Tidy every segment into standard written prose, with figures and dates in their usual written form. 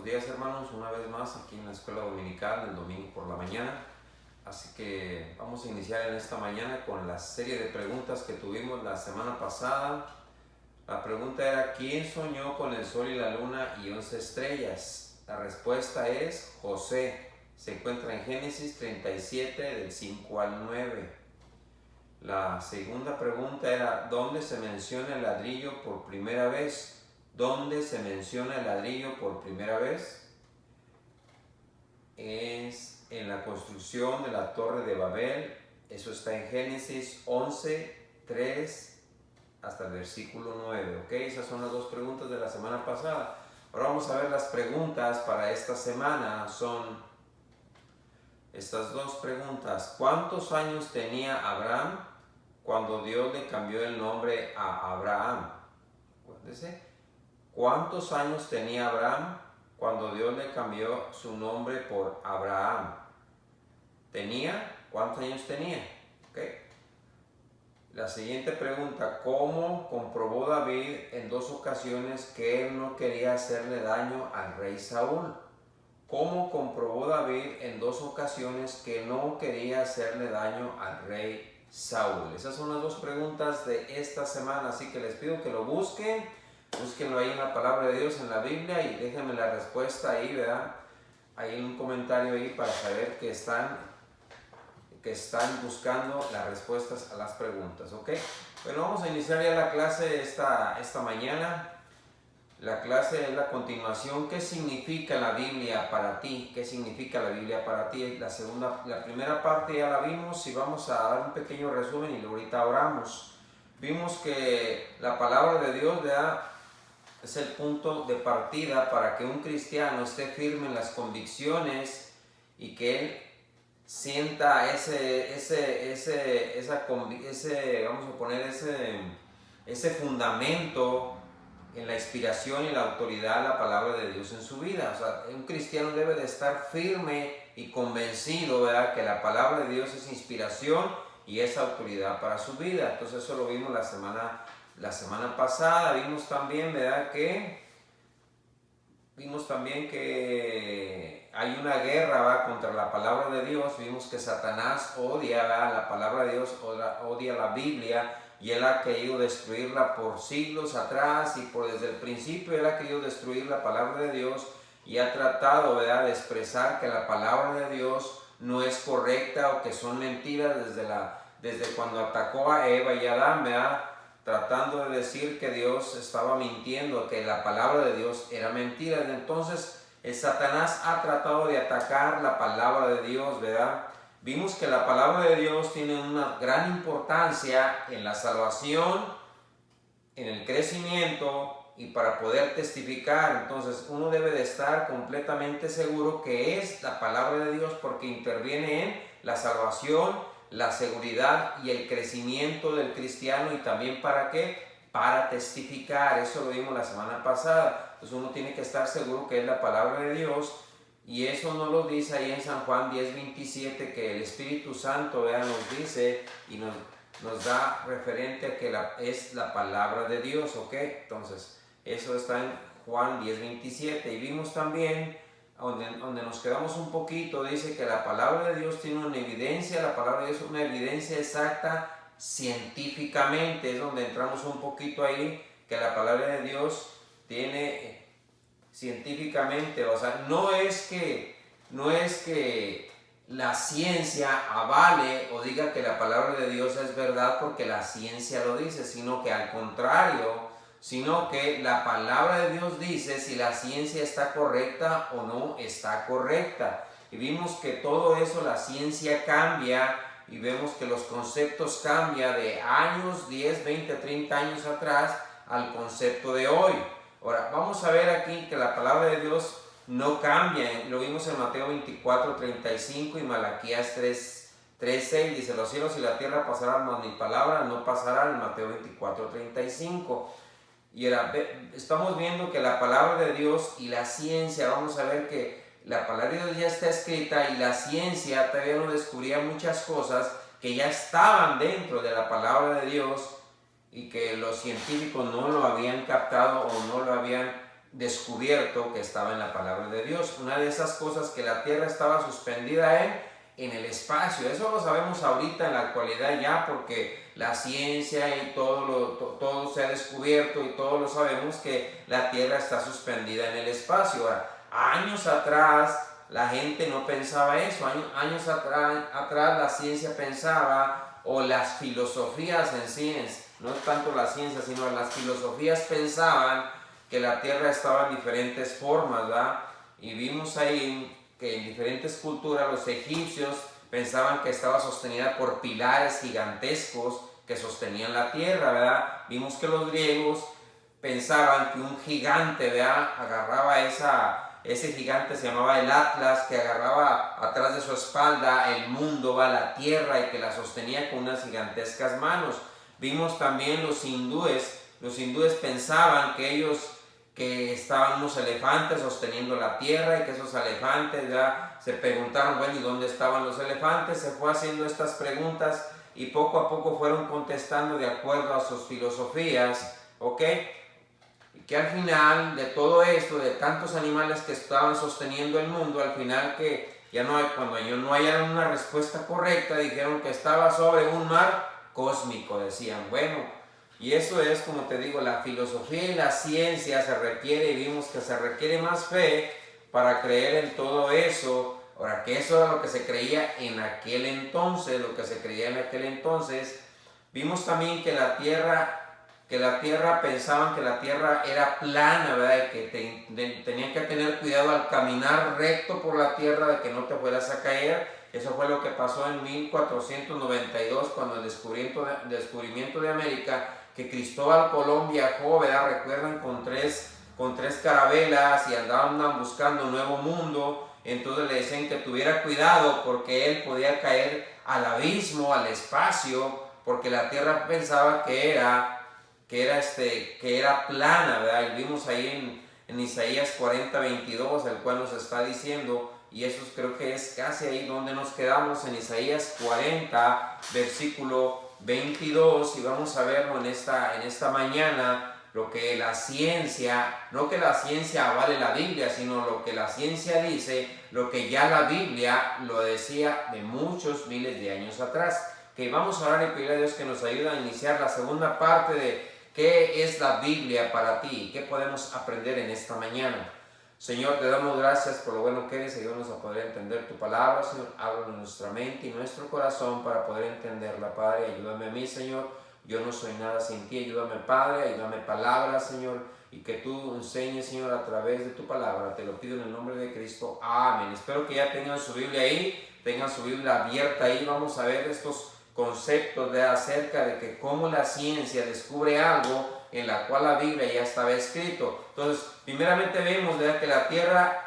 días, hermanos, una vez más aquí en la escuela dominical del domingo por la mañana. Así que vamos a iniciar en esta mañana con la serie de preguntas que tuvimos la semana pasada. La pregunta era: ¿quién soñó con el sol y la luna y 11 estrellas? La respuesta es José. Se encuentra en Génesis 37 del 5 al 9. La segunda pregunta era: ¿dónde se menciona el ladrillo por primera vez? ¿Dónde se menciona el ladrillo por primera vez? Es en la construcción de la Torre de Babel. Eso está en Génesis 11, 3 hasta el versículo 9. ¿Ok? Esas son las dos preguntas de la semana pasada. Ahora vamos a ver las preguntas para esta semana. Son estas dos preguntas. ¿Cuántos años tenía Abraham cuando Dios le cambió el nombre a Abraham? Acuérdense. ¿Cuántos años tenía Abraham cuando Dios le cambió su nombre por Abraham? ¿Cuántos años tenía? ¿Okay? La siguiente pregunta: ¿cómo comprobó David en dos ocasiones que él no quería hacerle daño al rey Saúl? ¿Cómo comprobó David en dos ocasiones que no quería hacerle daño al rey Saúl? Esas son las dos preguntas de esta semana, así que les pido que lo busquen. Búsquenlo ahí en la palabra de Dios, en la Biblia, y déjenme la respuesta ahí, ¿verdad? Ahí en un comentario ahí para saber que están buscando las respuestas a las preguntas, ¿ok? Bueno, vamos a iniciar ya la clase esta mañana. La clase es la continuación. ¿Qué significa la Biblia para ti? ¿Qué significa la Biblia para ti? La primera parte ya la vimos y vamos a dar un pequeño resumen y ahorita oramos. Vimos que la palabra de Dios, ¿verdad?, es el punto de partida para que un cristiano esté firme en las convicciones y que él sienta ese fundamento en la inspiración y la autoridad de la palabra de Dios en su vida. O sea, un cristiano debe de estar firme y convencido, ¿verdad?, que la palabra de Dios es inspiración y es autoridad para su vida. Entonces eso lo vimos la semana pasada. Vimos también, ¿verdad?, que hay una guerra, ¿verdad?, contra la palabra de Dios. Vimos que Satanás odia, ¿verdad?, la palabra de Dios, odia la Biblia, y él ha querido destruirla por siglos atrás, y desde el principio él ha querido destruir la palabra de Dios y ha tratado, ¿verdad?, de expresar que la palabra de Dios no es correcta o que son mentiras desde cuando atacó a Eva y a Adán, ¿verdad?, tratando de decir que Dios estaba mintiendo, que la palabra de Dios era mentira. Entonces el Satanás ha tratado de atacar la palabra de Dios, ¿verdad? Vimos que la palabra de Dios tiene una gran importancia en la salvación, en el crecimiento y para poder testificar. Entonces uno debe de estar completamente seguro que es la palabra de Dios, porque interviene en la salvación, la seguridad y el crecimiento del cristiano. Y también ¿para qué? Para testificar. Eso lo vimos la semana pasada. Entonces uno tiene que estar seguro que es la palabra de Dios. Y eso nos lo dice ahí en San Juan 10:27, que el Espíritu Santo, ¿verdad?, nos dice y nos da referente a que es la palabra de Dios, ¿ok? Entonces eso está en Juan 10:27. Y vimos también, donde nos quedamos un poquito, dice que la palabra de Dios tiene una evidencia. La palabra de Dios es una evidencia exacta científicamente. Es donde entramos un poquito ahí, que la palabra de Dios tiene científicamente, o sea, no es que la ciencia avale o diga que la palabra de Dios es verdad porque la ciencia lo dice, sino que al contrario, sino que la palabra de Dios dice si la ciencia está correcta o no está correcta. Y vimos que todo eso, la ciencia cambia, y vemos que los conceptos cambian de años, 10, 20, 30 años atrás al concepto de hoy. Ahora, vamos a ver aquí que la palabra de Dios no cambia. Lo vimos en Mateo 24:35 y Malaquías 3:6. Dice: los cielos y la tierra pasarán, mas mi palabra no pasará, en Mateo 24:35. Y ahora estamos viendo que la palabra de Dios y la ciencia, vamos a ver que la palabra de Dios ya está escrita y la ciencia todavía no descubría muchas cosas que ya estaban dentro de la palabra de Dios y que los científicos no lo habían captado o no lo habían descubierto que estaba en la palabra de Dios. Una de esas cosas, que la tierra estaba suspendida en el espacio. Eso lo sabemos ahorita en la actualidad ya, porque la ciencia y todo se ha descubierto y todos lo sabemos, que la tierra está suspendida en el espacio. Ahora, años atrás la gente no pensaba eso. Años atrás la ciencia pensaba, o las filosofías en sí, no tanto la ciencia, sino las filosofías pensaban que la tierra estaba en diferentes formas, ¿verdad? Y vimos ahí que en diferentes culturas los egipcios pensaban que estaba sostenida por pilares gigantescos que sostenían la tierra, ¿verdad? Vimos que los griegos pensaban que un gigante, ¿verdad?, agarraba ese gigante se llamaba el Atlas, que agarraba atrás de su espalda el mundo, ¿va?, la tierra, y que la sostenía con unas gigantescas manos. Vimos también los hindúes pensaban que estaban unos elefantes sosteniendo la tierra, y que esos elefantes, ya se preguntaron, bueno, ¿y dónde estaban los elefantes? Se fue haciendo estas preguntas y poco a poco fueron contestando de acuerdo a sus filosofías, ¿ok? Y que al final de todo esto, de tantos animales que estaban sosteniendo el mundo, al final que cuando ellos no hallaron una respuesta correcta, dijeron que estaba sobre un mar cósmico, decían. Bueno, y eso es, como te digo, la filosofía y la ciencia se requiere, y vimos que se requiere más fe para creer en todo eso. Ahora, que eso era lo que se creía en aquel entonces, vimos también que la tierra pensaban que la tierra era plana, ¿verdad? Y que tenían que tener cuidado al caminar recto por la tierra, de que no te fueras a caer. Eso fue lo que pasó en 1492, cuando el descubrimiento de América, que Cristóbal Colón viajó, ¿verdad? Recuerdan, con tres carabelas, y andaban buscando un nuevo mundo. Entonces le decían que tuviera cuidado, porque él podía caer al abismo, al espacio, porque la tierra pensaba que era plana, ¿verdad? Y vimos ahí en Isaías 40:22, el cual nos está diciendo, y eso creo que es casi ahí donde nos quedamos, en Isaías 40, versículo 22, y vamos a verlo en esta mañana, lo que la ciencia, no que la ciencia avale la Biblia, sino lo que la ciencia dice, lo que ya la Biblia lo decía de muchos miles de años atrás. Que vamos a orar y pedir a Dios que nos ayude a iniciar la segunda parte de qué es la Biblia para ti y qué podemos aprender en esta mañana. Señor, te damos gracias por lo bueno que eres. Ayúdanos a poder entender tu palabra, Señor. Ábranos nuestra mente y nuestro corazón para poder entenderla, Padre. Ayúdame a mí, Señor. Yo no soy nada sin ti. Ayúdame, Padre. Ayúdame, palabra, Señor. Y que tú enseñes, Señor, a través de tu palabra. Te lo pido en el nombre de Cristo. Amén. Espero que ya tengan su Biblia ahí. Tengan su Biblia abierta ahí. Vamos a ver estos conceptos acerca de que cómo la ciencia descubre algo en la cual la Biblia ya estaba escrito. Entonces, primeramente vemos, ¿verdad?, que la tierra,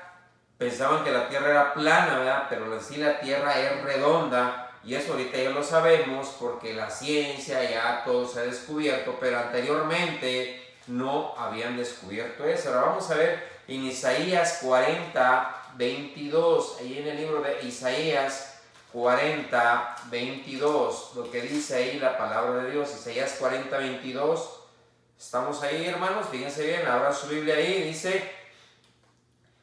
pensaban que la tierra era plana, ¿verdad?, pero en sí la tierra es redonda, y eso ahorita ya lo sabemos porque la ciencia ya todo se ha descubierto, pero anteriormente no habían descubierto eso. Ahora vamos a ver en Isaías 40:22, ahí en el libro de Isaías 40:22, lo que dice ahí la palabra de Dios. Isaías 40:22. Estamos ahí, hermanos, fíjense bien, abran su Biblia ahí, dice: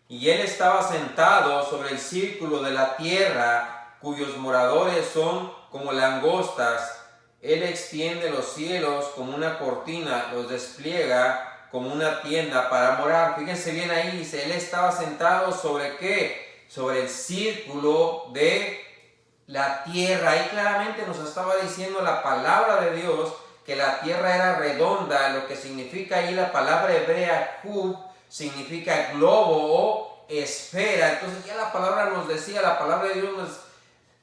y él estaba sentado sobre el círculo de la tierra, cuyos moradores son como langostas. Él extiende los cielos como una cortina, los despliega como una tienda para morar. Fíjense bien ahí, dice, él estaba sentado ¿sobre qué? Sobre el círculo de la tierra. Ahí claramente nos estaba diciendo la palabra de Dios que la tierra era redonda. Lo que significa ahí la palabra hebrea cub significa globo o esfera. Entonces ya la palabra nos decía, la palabra de Dios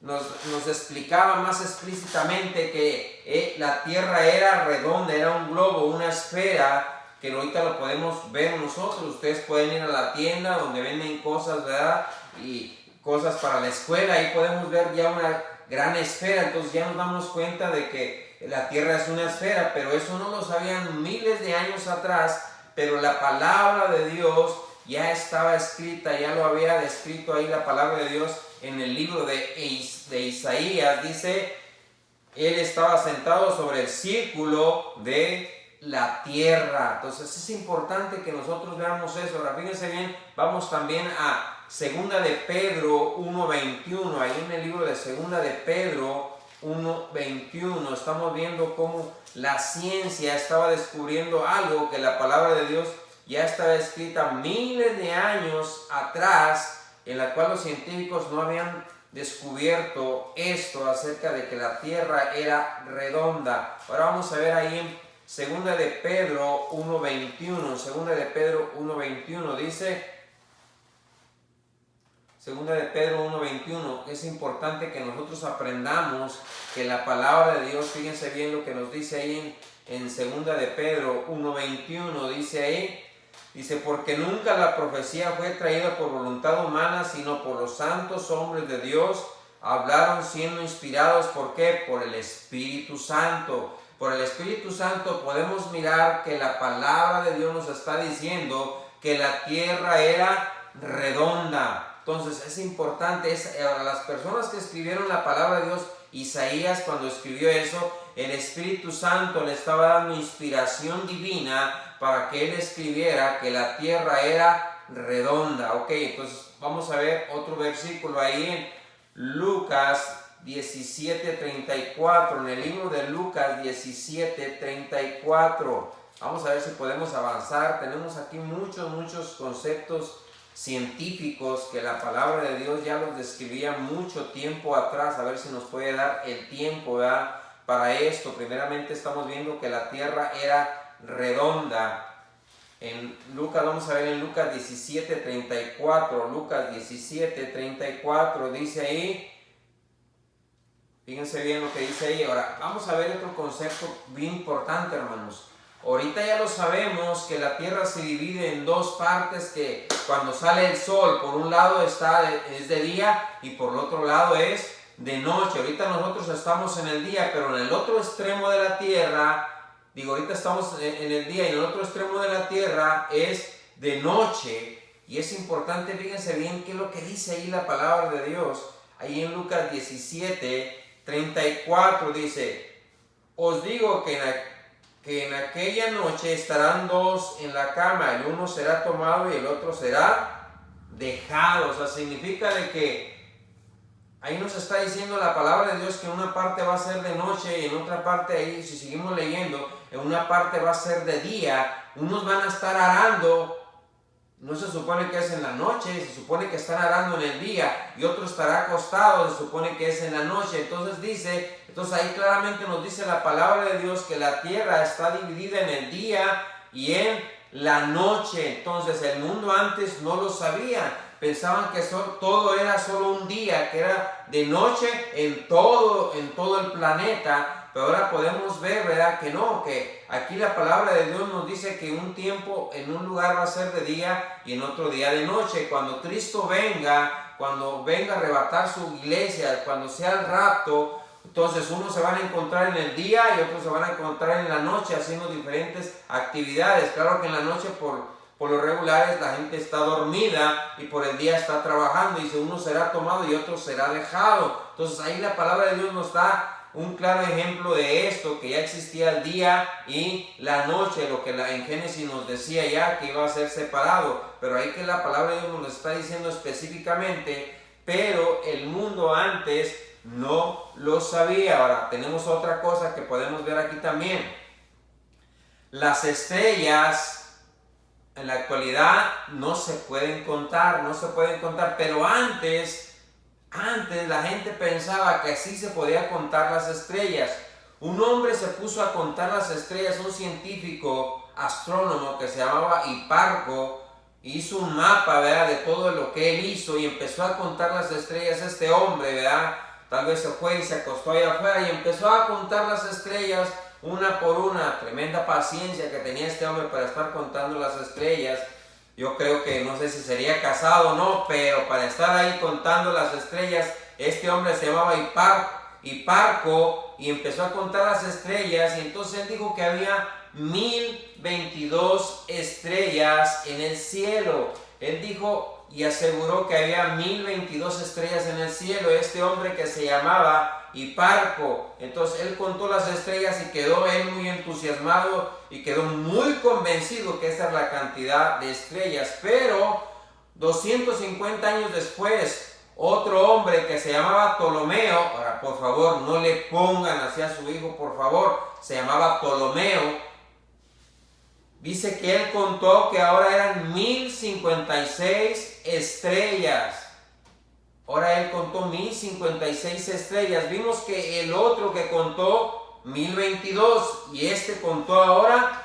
nos explicaba más explícitamente que la tierra era redonda, era un globo, una esfera, que ahorita lo podemos ver nosotros. Ustedes pueden ir a la tienda donde venden cosas, ¿verdad?, y cosas para la escuela, ahí podemos ver ya una gran esfera. Entonces ya nos damos cuenta de que la tierra es una esfera, pero eso no lo sabían miles de años atrás, pero la palabra de Dios ya estaba escrita, ya lo había descrito ahí la palabra de Dios en el libro de Isaías. Dice, él estaba sentado sobre el círculo de la tierra. Entonces es importante que nosotros veamos eso. Ahora fíjense bien, vamos también a Segunda de Pedro 1:21. Ahí en el libro de Segunda de Pedro 1:21 estamos viendo cómo la ciencia estaba descubriendo algo que la palabra de Dios ya estaba escrita miles de años atrás, en la cual los científicos no habían descubierto esto acerca de que la tierra era redonda. Ahora vamos a ver ahí en Segunda de Pedro 1:21. Segunda de Pedro 1:21 dice, Segunda de Pedro 1:21, es importante que nosotros aprendamos que la palabra de Dios, fíjense bien lo que nos dice ahí en Segunda de Pedro 1:21, dice ahí, dice, porque nunca la profecía fue traída por voluntad humana, sino por los santos hombres de Dios, hablaron siendo inspirados, ¿por qué? Por el Espíritu Santo. Por el Espíritu Santo podemos mirar que la palabra de Dios nos está diciendo que la tierra era redonda. Entonces es importante, las personas que escribieron la palabra de Dios, Isaías cuando escribió eso, el Espíritu Santo le estaba dando inspiración divina para que él escribiera que la tierra era redonda. Ok, entonces vamos a ver otro versículo ahí en Lucas 17:34, en el libro de Lucas 17:34. Vamos a ver si podemos avanzar. Tenemos aquí muchos conceptos científicos que la palabra de Dios ya los describía mucho tiempo atrás. A ver si nos puede dar el tiempo, ¿verdad?, para esto. Primeramente estamos viendo que la tierra era redonda. En Lucas, vamos a ver en Lucas 17:34. Lucas 17:34 dice ahí, fíjense bien lo que dice ahí. Ahora vamos a ver otro concepto bien importante, hermanos. Ahorita ya lo sabemos que la tierra se divide en dos partes, que cuando sale el sol por un lado es de día y por el otro lado es de noche. Ahorita nosotros estamos en el día, pero en el otro extremo de la tierra, ahorita estamos en el día y en el otro extremo de la tierra es de noche. Y es importante, fíjense bien qué es lo que dice ahí la palabra de Dios. Ahí en Lucas 17:34 dice, os digo que en aquella noche estarán dos en la cama, el uno será tomado y el otro será dejado. O sea, significa de que ahí nos está diciendo la palabra de Dios que en una parte va a ser de noche y en otra parte, ahí si seguimos leyendo, en una parte va a ser de día. Unos van a estar arando, no se supone que es en la noche, se supone que están arando en el día, y otro estará acostado, se supone que es en la noche. Entonces ahí claramente nos dice la palabra de Dios que la tierra está dividida en el día y en la noche. Entonces el mundo antes no lo sabía, pensaban que todo era solo un día, que era de noche en todo el planeta. Pero ahora podemos ver, ¿verdad?, que no, que aquí la palabra de Dios nos dice que un tiempo en un lugar va a ser de día y en otro día de noche. Cuando Cristo venga, cuando venga a arrebatar su iglesia, cuando sea el rapto, entonces unos se van a encontrar en el día y otros se van a encontrar en la noche haciendo diferentes actividades. Claro que en la noche por lo regular la gente está dormida y por el día está trabajando. Dice, uno será tomado y otro será dejado. Entonces ahí la palabra de Dios nos da un claro ejemplo de esto, que ya existía el día y la noche, lo que en Génesis nos decía ya que iba a ser separado, pero ahí que la palabra de Dios nos está diciendo específicamente, pero el mundo antes no lo sabía. Ahora tenemos otra cosa que podemos ver aquí también. Las estrellas en la actualidad no se pueden contar, pero antes la gente pensaba que así se podía contar las estrellas. Un hombre se puso a contar las estrellas, un científico astrónomo que se llamaba Hiparco, hizo un mapa, ¿verdad?, de todo lo que él hizo y empezó a contar las estrellas. Este hombre, ¿verdad?, tal vez se fue y se acostó allá afuera y empezó a contar las estrellas una por una. Tremenda paciencia que tenía este hombre para estar contando las estrellas. Yo creo que no sé si sería casado o no, pero para estar ahí contando las estrellas, este hombre se llamaba Hiparco y empezó a contar las estrellas. Y entonces él dijo que había 1022 estrellas en el cielo. él dijo y aseguró que había 1022 estrellas en el cielo. Este hombre que se llamaba Hiparco, entonces él contó las estrellas y quedó él muy entusiasmado y quedó muy convencido que esa es la cantidad de estrellas. Pero 250 años después, otro hombre que se llamaba Ptolomeo, ahora por favor no le pongan así a su hijo, por favor, se llamaba Ptolomeo, dice que él contó que ahora eran 1056 estrellas. Ahora él contó 1056 estrellas. Vimos que el otro que contó 1022 y este contó ahora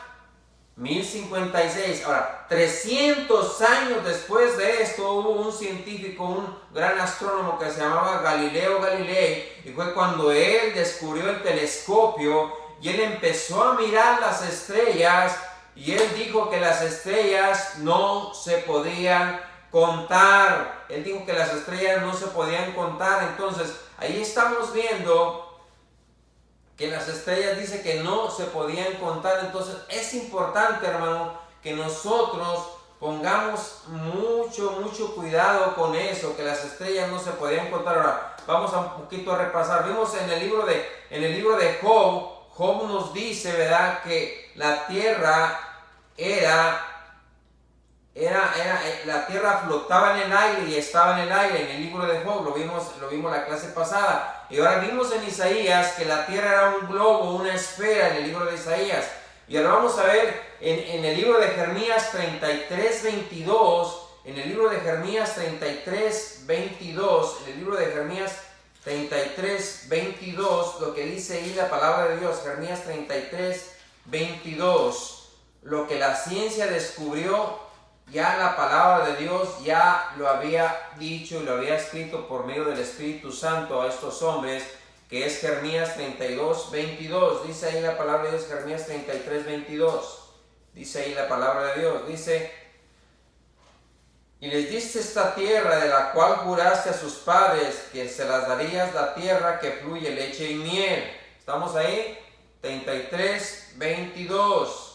1056. Ahora, 300 años después de esto hubo un científico, un gran astrónomo que se llamaba Galileo Galilei, y fue cuando él descubrió el telescopio y él empezó a mirar las estrellas y él dijo que las estrellas no se podían contar. Él dijo que las estrellas no se podían contar. Entonces, ahí estamos viendo que las estrellas dice que no se podían contar. Entonces es importante, hermano, que nosotros pongamos mucho cuidado con eso, que las estrellas no se podían contar. Ahora vamos a un poquito a repasar. Vimos en el libro de Job, Job nos dice, ¿verdad?, que la tierra la tierra flotaba en el aire y estaba en el aire. En el libro de Job lo vimos la clase pasada. Y ahora vimos en Isaías que la tierra era un globo, una esfera, en el libro de Isaías. Y ahora vamos a ver en el libro de Jeremías 33:22, en el libro de Jeremías 33:22, en el libro de Jeremías 33:22, lo que dice ahí la palabra de Dios. Jeremías 33:22, lo que la ciencia descubrió, ya la palabra de Dios ya lo había dicho y lo había escrito por medio del Espíritu Santo a estos hombres, que es Jeremías 32:22. Dice ahí la palabra de Dios, Jeremías 33:22. Dice ahí la palabra de Dios, dice: y les diste esta tierra de la cual juraste a sus padres que se las darías, la tierra que fluye leche y miel. ¿Estamos ahí? 33:22.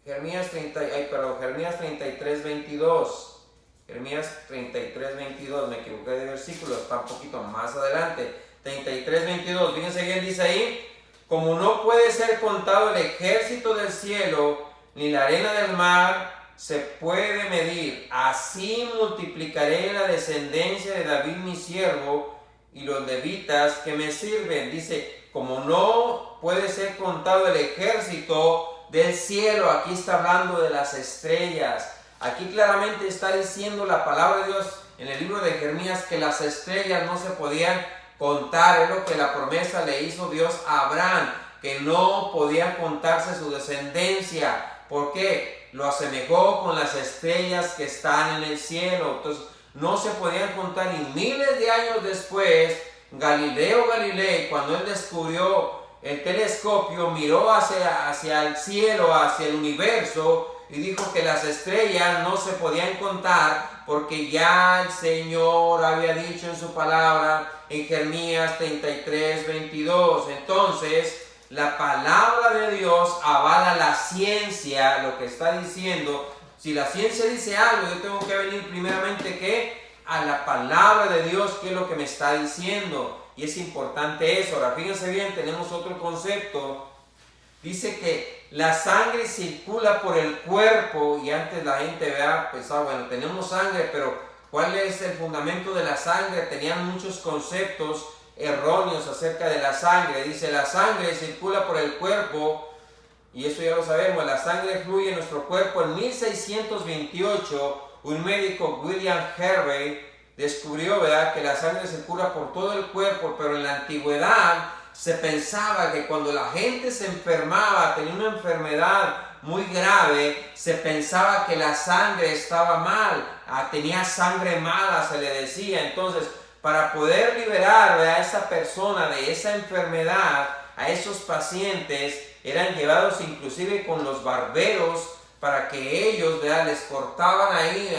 Jeremías 33:22. Jeremías 33:22. Me equivoqué de versículo, está un poquito más adelante. 33:22. Fíjense bien, dice ahí: como no puede ser contado el ejército del cielo, ni la arena del mar se puede medir, así multiplicaré la descendencia de David mi siervo y los levitas que me sirven. Dice, como no puede ser contado el ejército del cielo. Aquí está hablando de las estrellas. Aquí claramente está diciendo la palabra de Dios en el libro de Jeremías que las estrellas no se podían contar. Es lo que la promesa le hizo Dios a Abraham, que no podía contarse su descendencia. ¿Por qué? Lo asemejó con las estrellas que están en el cielo. Entonces no se podían contar. Y miles de años después, Galileo Galilei, cuando él descubrió el telescopio, miró hacia el cielo, hacia el universo, y dijo que las estrellas no se podían contar porque ya el Señor había dicho en su palabra en Jeremías 33:22. Entonces la palabra de Dios avala la ciencia, lo que está diciendo. Si la ciencia dice algo, yo tengo que venir primeramente ¿qué? A la palabra de Dios, que es lo que me está diciendo. Y es importante eso. Ahora fíjense bien, tenemos otro concepto. Dice que la sangre circula por el cuerpo, y antes la gente pensaba, bueno, tenemos sangre, pero ¿cuál es el fundamento de la sangre? Tenían muchos conceptos erróneos acerca de la sangre. Dice, la sangre circula por el cuerpo, y eso ya lo sabemos, la sangre fluye en nuestro cuerpo. En 1628, un médico, William Harvey, descubrió, ¿verdad?, que la sangre circula por todo el cuerpo, pero en la antigüedad se pensaba que cuando la gente se enfermaba, tenía una enfermedad muy grave, se pensaba que la sangre estaba mal, tenía sangre mala, se le decía. Entonces, para poder liberar a esa persona de esa enfermedad, a esos pacientes eran llevados inclusive con los barberos para que ellos, ¿verdad?, les cortaban ahí,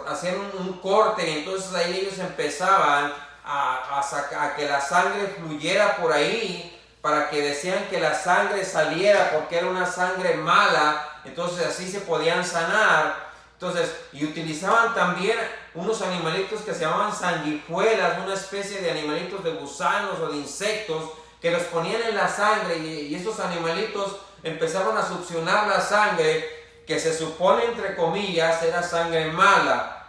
hacían un corte, y entonces ahí ellos empezaban a que la sangre fluyera por ahí, para que decían que la sangre saliera porque era una sangre mala. Entonces así se podían sanar. Entonces, y utilizaban también unos animalitos que se llamaban sanguijuelas, una especie de animalitos de gusanos o de insectos que los ponían en la sangre y esos animalitos empezaban a succionar la sangre que se supone, entre comillas, era sangre mala.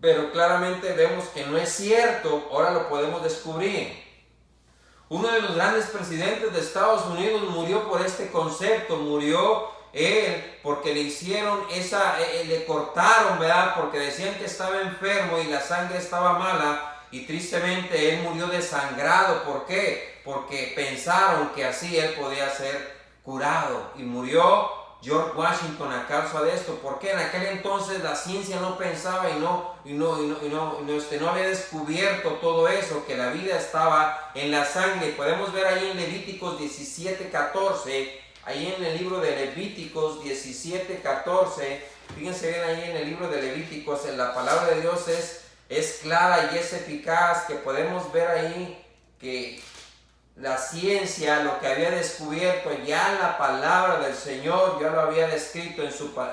Pero claramente vemos que no es cierto, ahora lo podemos descubrir. Uno de los grandes presidentes de Estados Unidos murió por este concepto, murió él porque le hicieron le cortaron, ¿verdad? Porque decían que estaba enfermo y la sangre estaba mala y tristemente él murió desangrado. ¿Por qué? Porque pensaron que así él podía ser curado y murió George Washington a causa de esto. Porque en aquel entonces la ciencia no pensaba y no había descubierto todo eso, que la vida estaba en la sangre. Podemos ver ahí en Levíticos 17:14. Ahí en el libro de Levíticos 17:14, fíjense bien ahí en el libro de Levíticos, la palabra de Dios es clara y es eficaz, que podemos ver ahí que la ciencia, lo que había descubierto, ya la palabra del Señor ya lo había descrito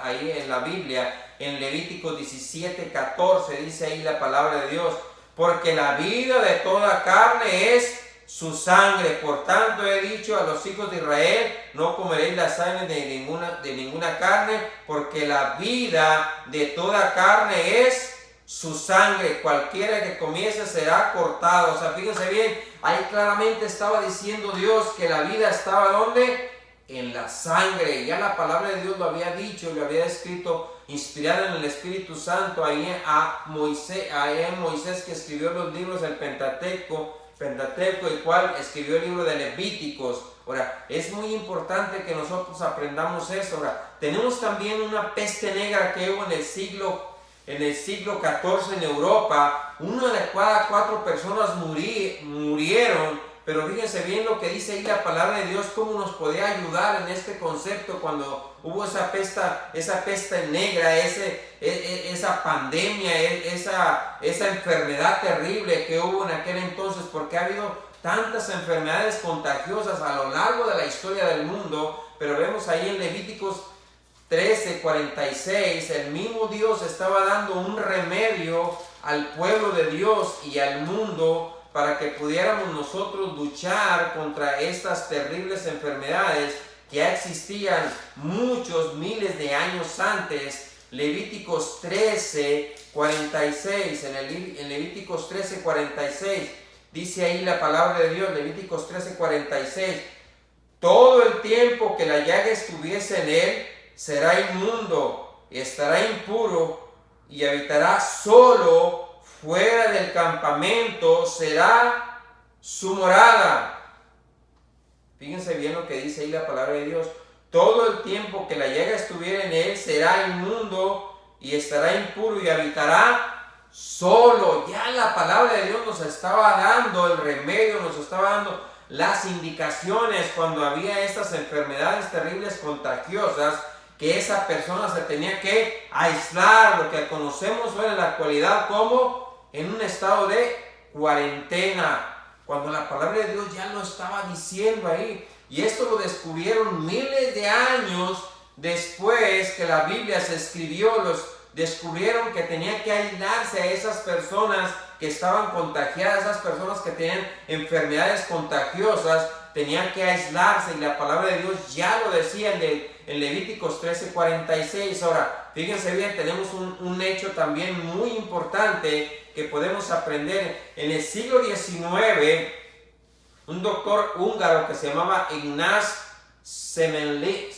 ahí en la Biblia, en Levíticos 17:14, dice ahí la palabra de Dios, porque la vida de toda carne es su sangre. Por tanto he dicho a los hijos de Israel, no comeréis la sangre de ninguna carne, porque la vida de toda carne es su sangre. Cualquiera que comiese será cortado. O sea, fíjense bien, ahí claramente estaba diciendo Dios que la vida estaba ¿dónde? En la sangre. Ya la palabra de Dios lo había dicho, lo había escrito, inspirada en el Espíritu Santo, ahí a Moisés que escribió los libros del Pentateuco, el cual escribió el libro de Levíticos. Ahora, es muy importante que nosotros aprendamos eso. Ahora, tenemos también una peste negra que hubo en el siglo XIV en Europa. Una de cada 4 personas murieron. Pero fíjense bien lo que dice ahí la palabra de Dios, cómo nos podía ayudar en este concepto cuando hubo esa peste negra, esa pandemia, esa enfermedad terrible que hubo en aquel entonces, porque ha habido tantas enfermedades contagiosas a lo largo de la historia del mundo. Pero vemos ahí en Levíticos 13:46, el mismo Dios estaba dando un remedio al pueblo de Dios y al mundo para que pudiéramos nosotros luchar contra estas terribles enfermedades que ya existían muchos miles de años antes. Levíticos 13:46, en Levíticos 13:46 dice ahí la palabra de Dios, Levíticos 13:46, todo el tiempo que la llaga estuviese en él será inmundo y estará impuro y habitará solo fuera del campamento, será su morada. Fíjense bien lo que dice ahí la palabra de Dios. Todo el tiempo que la llaga estuviera en él será inmundo y estará impuro y habitará solo. Ya la palabra de Dios nos estaba dando el remedio, nos estaba dando las indicaciones cuando había estas enfermedades terribles contagiosas, que esa persona se tenía que aislar, lo que conocemos hoy en la actualidad como en un estado de cuarentena, cuando la palabra de Dios ya lo estaba diciendo ahí. Y esto lo descubrieron miles de años después que la Biblia se escribió. Descubrieron que tenía que aislarse a esas personas que estaban contagiadas, esas personas que tenían enfermedades contagiosas, tenían que aislarse, y la palabra de Dios ya lo decía en Levíticos 13:46. Ahora, fíjense bien, tenemos un hecho también muy importante que podemos aprender. En el siglo XIX, un doctor húngaro que se llamaba Ignaz Semmelweis,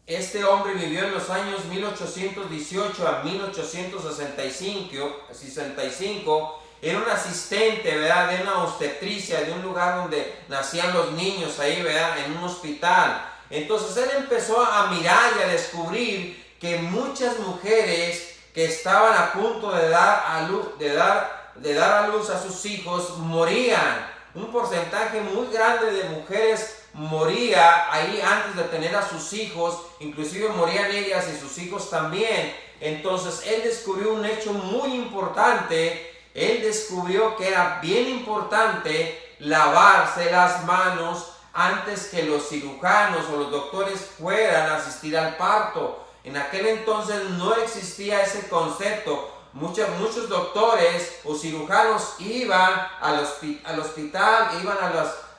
este hombre vivió en los años 1818 a 1865, era un asistente, ¿verdad?, de una obstetricia, de un lugar donde nacían los niños ahí, ¿verdad?, en un hospital. Entonces él empezó a mirar y a descubrir que muchas mujeres que estaban a punto de dar a luz a sus hijos morían. Un porcentaje muy grande de mujeres moría ahí antes de tener a sus hijos, inclusive morían ellas y sus hijos también. Entonces él descubrió un hecho muy importante. Él descubrió que era bien importante lavarse las manos antes que los cirujanos o los doctores fueran a asistir al parto. En aquel entonces no existía ese concepto. Muchos doctores o cirujanos iban al hospital, iban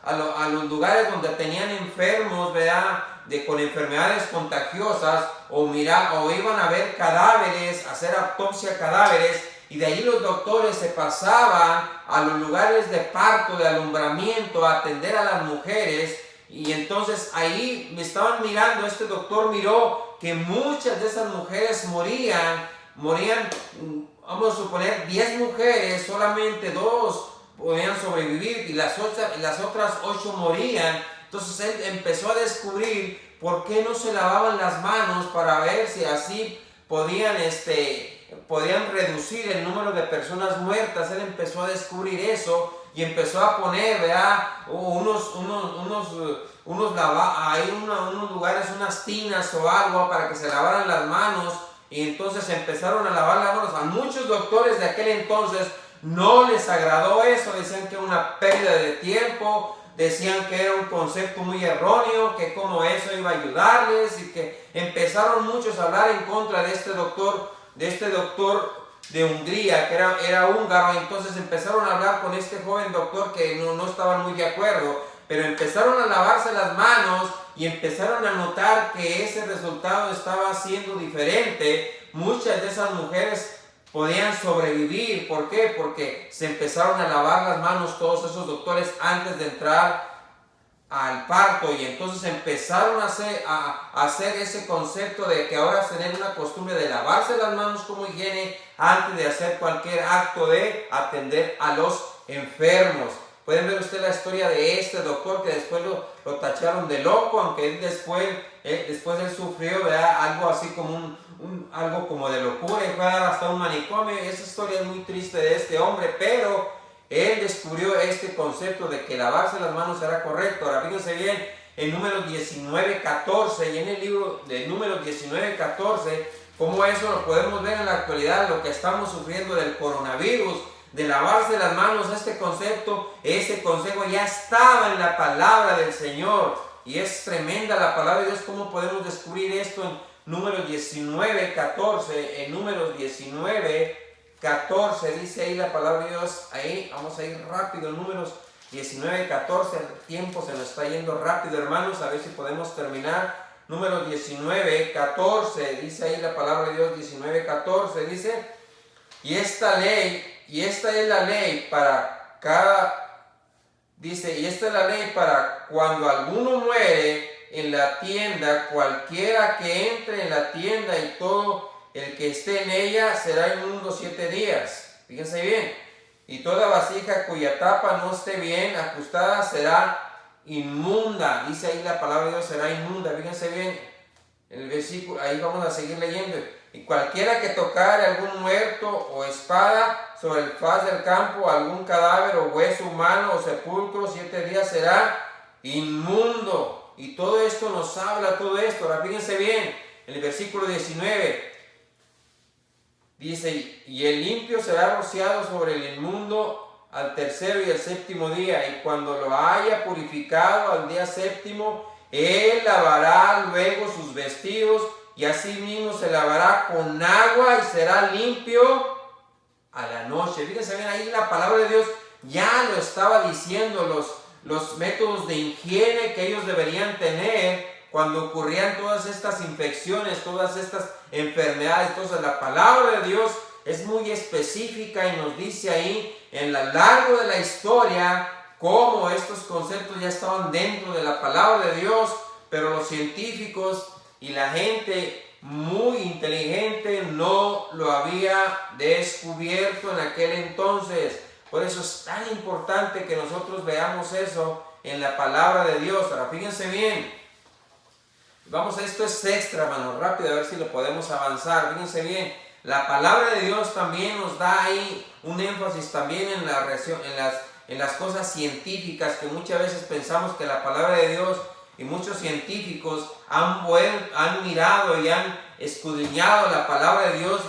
a los lugares donde tenían enfermos, ¿verdad? Con enfermedades contagiosas, o iban a ver cadáveres, a hacer autopsia a cadáveres, y de ahí los doctores se pasaban a los lugares de parto, de alumbramiento, a atender a las mujeres. Y entonces ahí me estaban mirando, este doctor miró que muchas de esas mujeres morían, vamos a suponer 10 mujeres, solamente 2 podían sobrevivir y las otras 8 morían. Entonces él empezó a descubrir por qué no se lavaban las manos, para ver si así podían reducir el número de personas muertas. Él empezó a descubrir eso y empezó a poner, ¿verdad?, unos lugares, unas tinas o agua para que se lavaran las manos. Y entonces empezaron a lavar las manos. A muchos doctores de aquel entonces no les agradó eso, decían que era una pérdida de tiempo, decían que era un concepto muy erróneo, que como eso iba a ayudarles, y que empezaron muchos a hablar en contra de este doctor de Hungría, que era húngaro. Entonces empezaron a hablar con este joven doctor que no estaban muy de acuerdo, pero empezaron a lavarse las manos y empezaron a notar que ese resultado estaba siendo diferente. Muchas de esas mujeres podían sobrevivir. ¿Por qué? Porque se empezaron a lavar las manos todos esos doctores antes de entrar al parto, y entonces empezaron a hacer ese concepto de que ahora tener una costumbre de lavarse las manos como higiene antes de hacer cualquier acto de atender a los enfermos. Pueden ver usted la historia de este doctor que después lo tacharon de loco, aunque él después él sufrió, ¿verdad?, algo así como algo como de locura, y fue a dar hasta un manicomio. Esa historia es muy triste de este hombre, pero él descubrió este concepto de que lavarse las manos era correcto. Ahora fíjense bien, en Números 19:14, y en el libro de Números 19:14, cómo eso lo podemos ver en la actualidad, lo que estamos sufriendo del coronavirus, de lavarse las manos. Ese consejo ya estaba en la palabra del Señor, y es tremenda la palabra de Dios. ¿Cómo podemos descubrir esto en Números 19:14? En Números 19:14 dice ahí la palabra de Dios. Ahí vamos a ir rápido. En Números 19:14, el tiempo se nos está yendo rápido, hermanos, a ver si podemos terminar. Números 19:14 dice ahí la palabra de Dios. 19:14 dice: y esta es la ley para cuando alguno muere en la tienda, cualquiera que entre en la tienda y todo el que esté en ella será inmundo 7 días. Fíjense bien. Y toda vasija cuya tapa no esté bien ajustada será inmunda. Dice ahí la palabra de Dios, será inmunda. Fíjense bien el versículo, ahí vamos a seguir leyendo. Y cualquiera que tocare algún muerto o espada sobre el faz del campo, algún cadáver o hueso humano o sepulcro, 7 días será inmundo. Y todo esto nos habla, todo esto. Ahora fíjense bien, en el versículo 19 dice: y el limpio será rociado sobre el inmundo al tercero y el séptimo día, y cuando lo haya purificado al día séptimo, él lavará luego sus vestidos, y asimismo se lavará con agua y será limpio a la noche. Fíjense bien, ahí la palabra de Dios ya lo estaba diciendo, los métodos de higiene que ellos deberían tener cuando ocurrían todas estas infecciones, todas estas enfermedades. Entonces la palabra de Dios es muy específica y nos dice ahí en lo largo de la historia cómo estos conceptos ya estaban dentro de la palabra de Dios, pero los científicos y la gente muy inteligente no lo había descubierto en aquel entonces. Por eso es tan importante que nosotros veamos eso en la palabra de Dios. Ahora fíjense bien, vamos, esto es extra, hermano, rápido, a ver si lo podemos avanzar. Fíjense bien, la palabra de Dios también nos da ahí un énfasis también en las cosas científicas, que muchas veces pensamos que la palabra de Dios, y muchos científicos han mirado y han escudriñado la palabra de Dios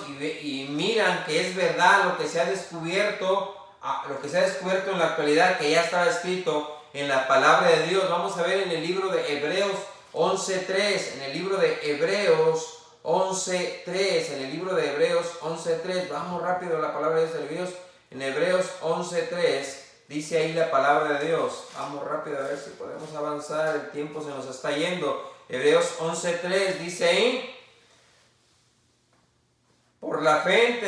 y miran que es verdad lo que se ha descubierto en la actualidad, que ya estaba escrito en la palabra de Dios. Vamos a ver en el libro de Hebreos 11:3, en el libro de Hebreos 11:3, en el libro de Hebreos 11:3, vamos rápido a la palabra de Dios, en Hebreos 11:3, dice ahí la palabra de Dios, vamos rápido a ver si podemos avanzar, el tiempo se nos está yendo. Hebreos 11:3 dice ahí: por la fe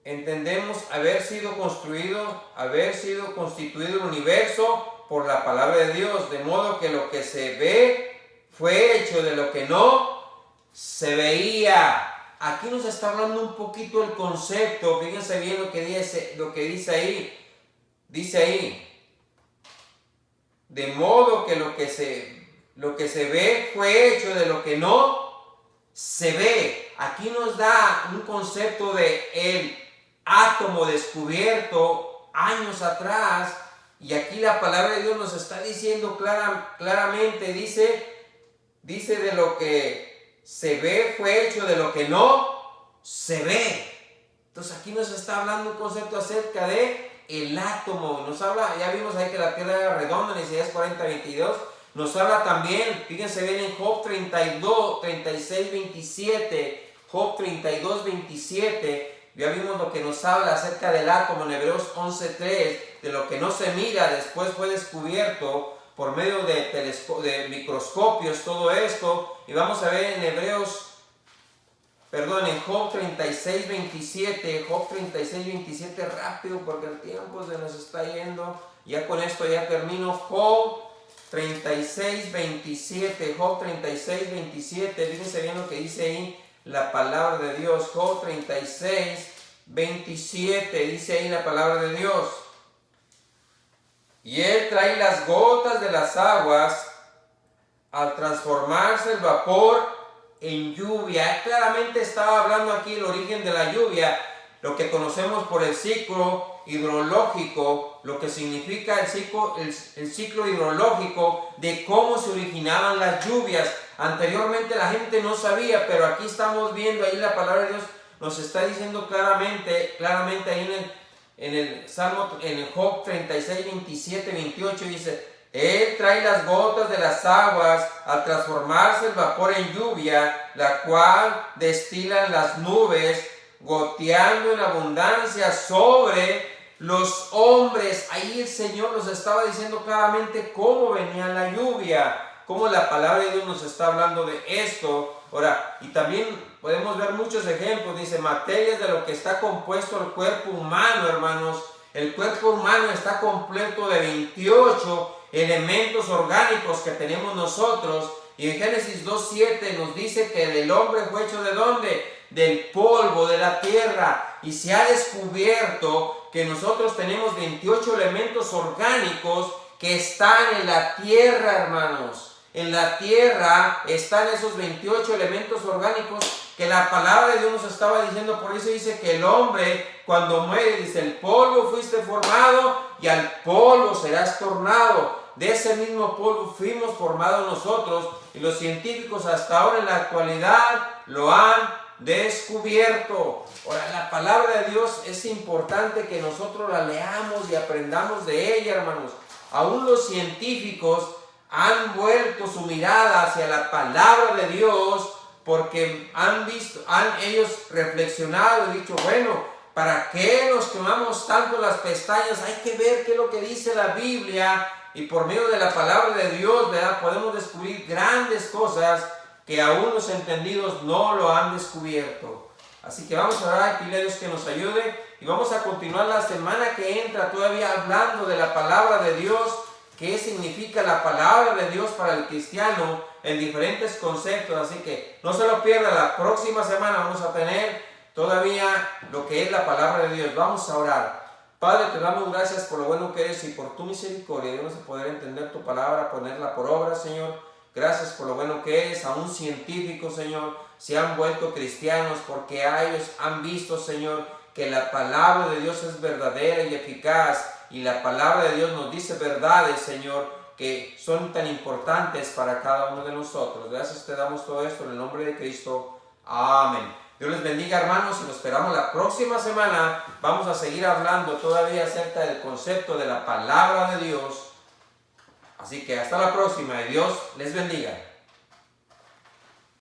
entendemos haber sido constituido el universo por la palabra de Dios, de modo que lo que se ve fue hecho de lo que no se veía. Aquí nos está hablando un poquito el concepto, fíjense bien lo que dice ahí. Dice ahí, de modo que lo que se ve fue hecho de lo que no se ve. Aquí nos da un concepto de el átomo descubierto años atrás, y aquí la palabra de Dios nos está diciendo claramente, dice de lo que se ve fue hecho de lo que no se ve. Entonces aquí nos está hablando un concepto acerca de el átomo. Nos habla, ya vimos ahí que la tierra era redonda en Isaías 40:22. Nos habla también, fíjense bien, en Job 36:27, Job 32:27, ya vimos lo que nos habla acerca del átomo en Hebreos 11:3, de lo que no se mira, después fue descubierto por medio de microscopios, todo esto. Y vamos a ver en Job 36:27, rápido porque el tiempo se nos está yendo. Ya con esto ya termino. Job 36:27, fíjense bien lo que dice ahí la palabra de Dios. Job 36:27, dice ahí la palabra de Dios: y él trae las gotas de las aguas al transformarse el vapor en lluvia. Claramente estaba hablando aquí el origen de la lluvia, lo que conocemos por el ciclo hidrológico, lo que significa el ciclo hidrológico de cómo se originaban las lluvias. Anteriormente la gente no sabía, pero aquí estamos viendo, ahí la palabra de Dios nos está diciendo claramente ahí en el Salmo, en el Job 36:27-28, dice: él trae las gotas de las aguas al transformarse el vapor en lluvia, la cual destilan las nubes, goteando en abundancia sobre los hombres. Ahí el Señor nos estaba diciendo claramente cómo venía la lluvia, cómo la palabra de Dios nos está hablando de esto. Ahora, y también podemos ver muchos ejemplos. Dice, materias de lo que está compuesto el cuerpo humano, hermanos. El cuerpo humano está completo de 28 elementos orgánicos que tenemos nosotros. Y en Génesis 2:7 nos dice que el hombre fue hecho ¿de dónde? Del polvo de la tierra. Y se ha descubierto que nosotros tenemos 28 elementos orgánicos que están en la tierra, hermanos. En la tierra están esos 28 elementos orgánicos que la palabra de Dios nos estaba diciendo. Por eso dice que el hombre cuando muere, dice, el polvo fuiste formado y al polvo serás tornado. De ese mismo polvo fuimos formados nosotros, y los científicos hasta ahora en la actualidad lo han descubierto. Ahora, la palabra de Dios es importante que nosotros la leamos y aprendamos de ella, hermanos. Aún los científicos han vuelto su mirada hacia la palabra de Dios porque han ellos reflexionado y dicho, bueno, ¿para qué nos quemamos tanto las pestañas? Hay que ver qué es lo que dice la Biblia, y por medio de la palabra de Dios, ¿verdad?, podemos descubrir grandes cosas que aún los entendidos no lo han descubierto. Así que vamos a orar y pedirle a Dios que nos ayude, y vamos a continuar la semana que entra todavía hablando de la palabra de Dios, qué significa la palabra de Dios para el cristiano en diferentes conceptos. Así que no se lo pierda, la próxima semana vamos a tener todavía lo que es la palabra de Dios. Vamos a orar. Padre, te damos gracias por lo bueno que eres y por tu misericordia. Debemos de poder entender tu palabra, ponerla por obra, Señor. Gracias por lo bueno que eres. Aún científicos, Señor, se han vuelto cristianos porque ellos han visto, Señor, que la palabra de Dios es verdadera y eficaz. Y la palabra de Dios nos dice verdades, Señor, que son tan importantes para cada uno de nosotros. Gracias te damos todo esto en el nombre de Cristo. Amén. Dios les bendiga, hermanos, y nos esperamos la próxima semana. Vamos a seguir hablando todavía acerca del concepto de la palabra de Dios. Así que hasta la próxima y Dios les bendiga.